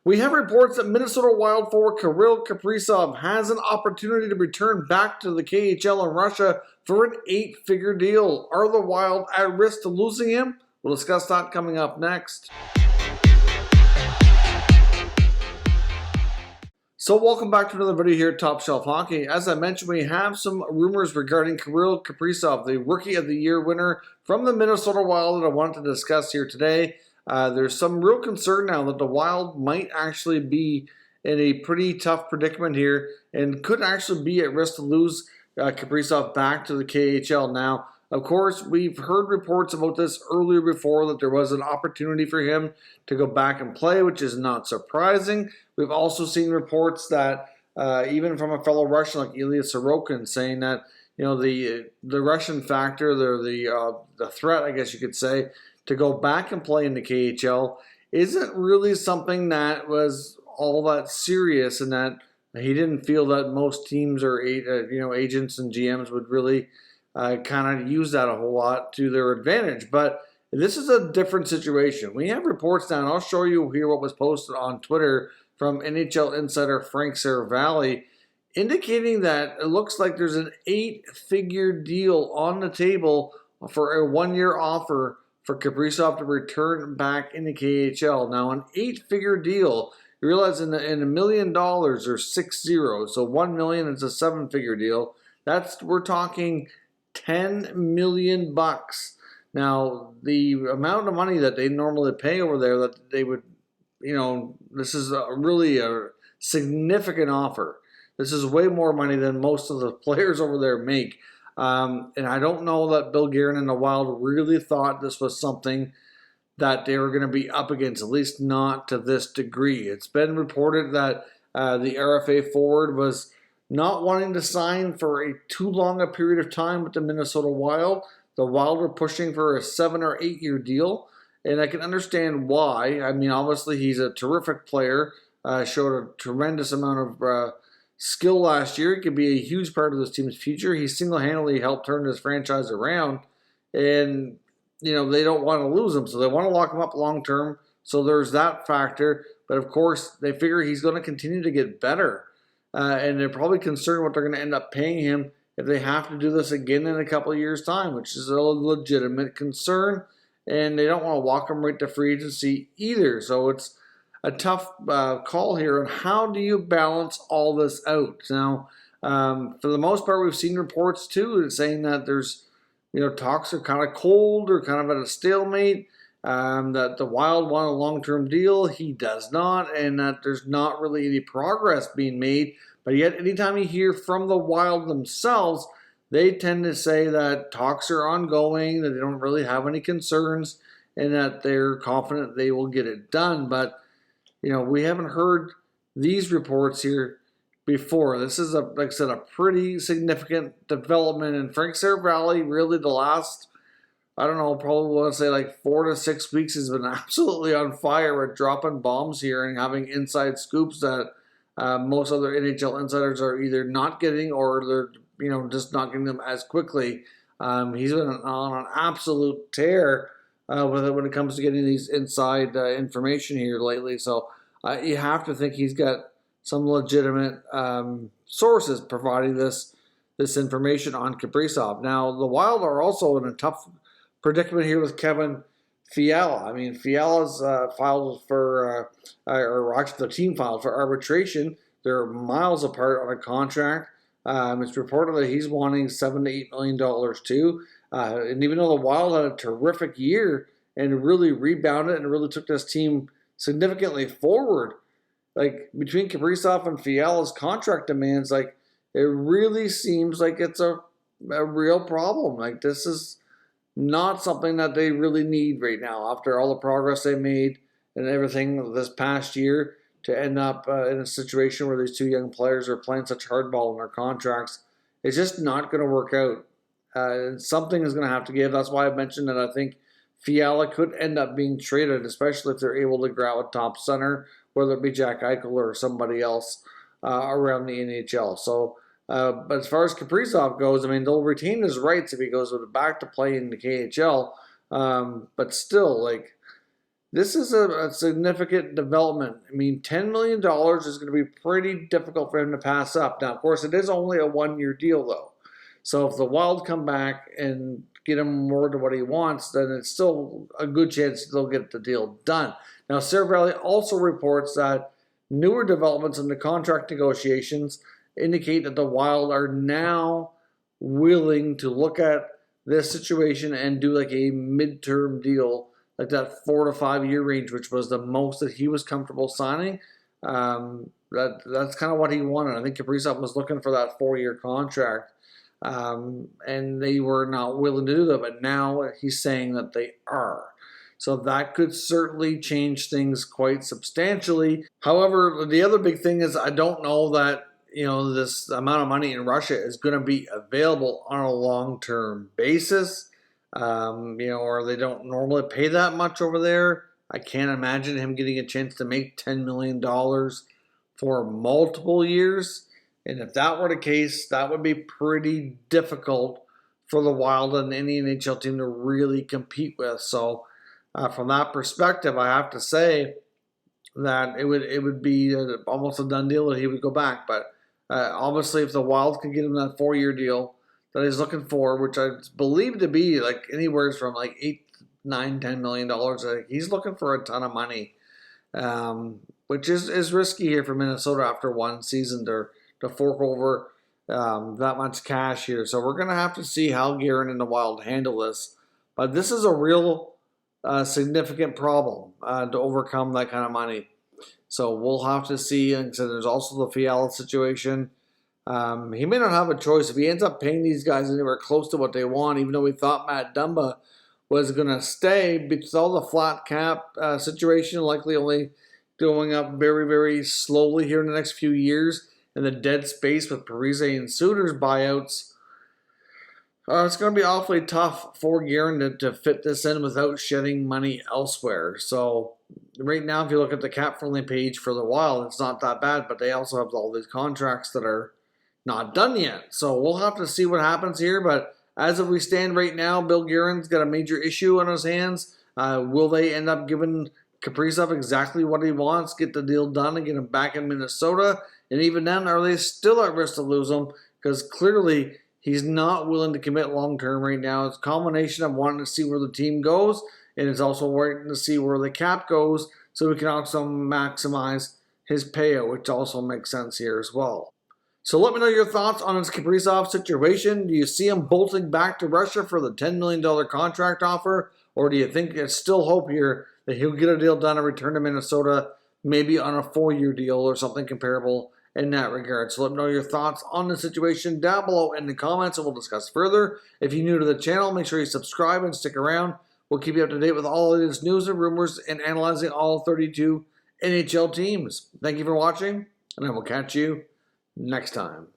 We have reports that Minnesota Wild forward Kirill Kaprizov has an opportunity to return back to the KHL in Russia for an 8-figure deal. Are the Wild at risk to losing him? We'll discuss that coming up next. So welcome back to another video here at Top Shelf Hockey. As I mentioned, we have some rumors regarding Kirill Kaprizov, the Rookie of the Year winner from the Minnesota Wild that I wanted to discuss here today. There's some real concern now that the Wild might actually be in a pretty tough predicament here and could actually be at risk to lose Kaprizov back to the KHL. Now, of course, we've heard reports about this earlier before that there was an opportunity for him to go back and play, which is not surprising. We've also seen reports that even from a fellow Russian like Ilya Sorokin saying that the Russian factor, the threat, I guess you could say, to go back and play in the KHL isn't really something that was all that serious, and that he didn't feel that most teams or agents and GMs would really kind of use that a whole lot to their advantage. But this is a different situation. We have reports now, and I'll show you here what was posted on Twitter from NHL insider Frank Saravalli, indicating that it looks like there's an 8-figure deal on the table for a 1-year offer for Kaprizov to return back in the KHL. Now, an 8-figure deal, you realize in $1 million or 6 zeros, so $1 million is a 7-figure deal. We're talking $10 million bucks. Now, the amount of money that they normally pay over there, that they would, this is really a significant offer. This is way more money than most of the players over there make. And I don't know that Bill Guerin and the Wild really thought this was something that they were going to be up against, at least not to this degree. It's been reported that the RFA forward was not wanting to sign for a too long a period of time with the Minnesota Wild. The Wild were pushing for a 7 or 8 year deal, and I can understand why. I mean, obviously he's a terrific player, showed a tremendous amount of skill last year. He could be a huge part of this team's future. He single-handedly helped turn this franchise around, and they don't want to lose him, so they want to lock him up long-term. So there's that factor. But of course, they figure he's going to continue to get better, and they're probably concerned what they're going to end up paying him if they have to do this again in a couple of years' time, which is a legitimate concern, and they don't want to walk him right to free agency either. So it's a tough call here on how do you balance all this out. Now, for the most part, we've seen reports too saying that there's, talks are kind of cold or kind of at a stalemate, that the Wild want a long-term deal. He does not, and that there's not really any progress being made. But yet, anytime you hear from the Wild themselves, they tend to say that talks are ongoing, that they don't really have any concerns, and that they're confident they will get it done. But we haven't heard these reports here before. This is, like I said, a pretty significant development. And Frank Saravalli, really the last, I don't know, probably want to say like 4 to 6 weeks has been absolutely on fire with dropping bombs here and having inside scoops that most other NHL insiders are either not getting or they're, just not getting them as quickly. He's been on an absolute tear when it comes to getting these inside information here lately. So you have to think he's got some legitimate sources providing this information on Kaprizov. Now, the Wild are also in a tough predicament here with Kevin Fiala. I mean, Fiala's filed for, or actually the team filed for arbitration. They're miles apart on a contract. It's reported that he's wanting $7 to $8 million too. And even though the Wild had a terrific year and really rebounded and really took this team significantly forward, like between Kaprizov and Fiala's contract demands, like it really seems like it's a real problem. Like this is not something that they really need right now after all the progress they made and everything this past year, to end up in a situation where these two young players are playing such hardball in their contracts. It's just not going to work out. Something is going to have to give. That's why I mentioned that I think Fiala could end up being traded, especially if they're able to grab a top center, whether it be Jack Eichel or somebody else around the NHL. So, but as far as Kaprizov goes, I mean, they'll retain his rights if he goes back to play in the KHL. But still, like, this is a significant development. I mean, $10 million is going to be pretty difficult for him to pass up. Now, of course, it is only a one-year deal, though. So if the Wild come back and get him more to what he wants, then it's still a good chance they'll get the deal done. Now, Sarah Valley also reports that newer developments in the contract negotiations indicate that the Wild are now willing to look at this situation and do like a midterm deal, like that 4 to 5 year range, which was the most that he was comfortable signing. That's kind of what he wanted. I think Kaprizov was looking for that 4-year contract, and they were not willing to do that. But now he's saying that they are. So that could certainly change things quite substantially. However, the other big thing is I don't know that this amount of money in Russia is going to be available on a long-term basis. Or they don't normally pay that much over there. I can't imagine him getting a chance to make $10 million for multiple years. And if that were the case, that would be pretty difficult for the Wild and any NHL team to really compete with. So from that perspective, I have to say that it would be almost a done deal that he would go back. But obviously, if the Wild can get him that 4-year deal that he's looking for, which I believe to be like anywhere from like $8, $9, $10 million, he's looking for a ton of money, which is risky here for Minnesota after one season to fork over that much cash here. So we're going to have to see how Guerin and the Wild handle this. But this is a real significant problem to overcome that kind of money. So we'll have to see. And so there's also the Fiala situation. He may not have a choice. If he ends up paying these guys anywhere close to what they want, even though we thought Matt Dumba was going to stay, because all the flat cap situation likely only going up very, very slowly here in the next few years, and the dead space with Parise and Suter's buyouts, it's going to be awfully tough for Guerin to fit this in without shedding money elsewhere. So right now, if you look at the cap-friendly page for the Wild, it's not that bad, but they also have all these contracts that are not done yet. So we'll have to see what happens here, but as of we stand right now, Bill Guerin's got a major issue on his hands. Will they end up giving Kaprizov exactly what he wants, get the deal done, and get him back in Minnesota? And even then, are they still at risk to lose him? Because clearly, he's not willing to commit long-term right now. It's a combination of wanting to see where the team goes, and it's also waiting to see where the cap goes so we can also maximize his payout, which also makes sense here as well. So let me know your thoughts on this Kaprizov situation. Do you see him bolting back to Russia for the $10 million contract offer? Or do you think there's still hope here that he'll get a deal done and return to Minnesota, maybe on a 4-year deal or something comparable in that regard? So let me know your thoughts on the situation down below in the comments, and we'll discuss further. If you're new to the channel, make sure you subscribe and stick around. We'll keep you up to date with all of this news and rumors and analyzing all 32 NHL teams. Thank you for watching, and I will catch you next time.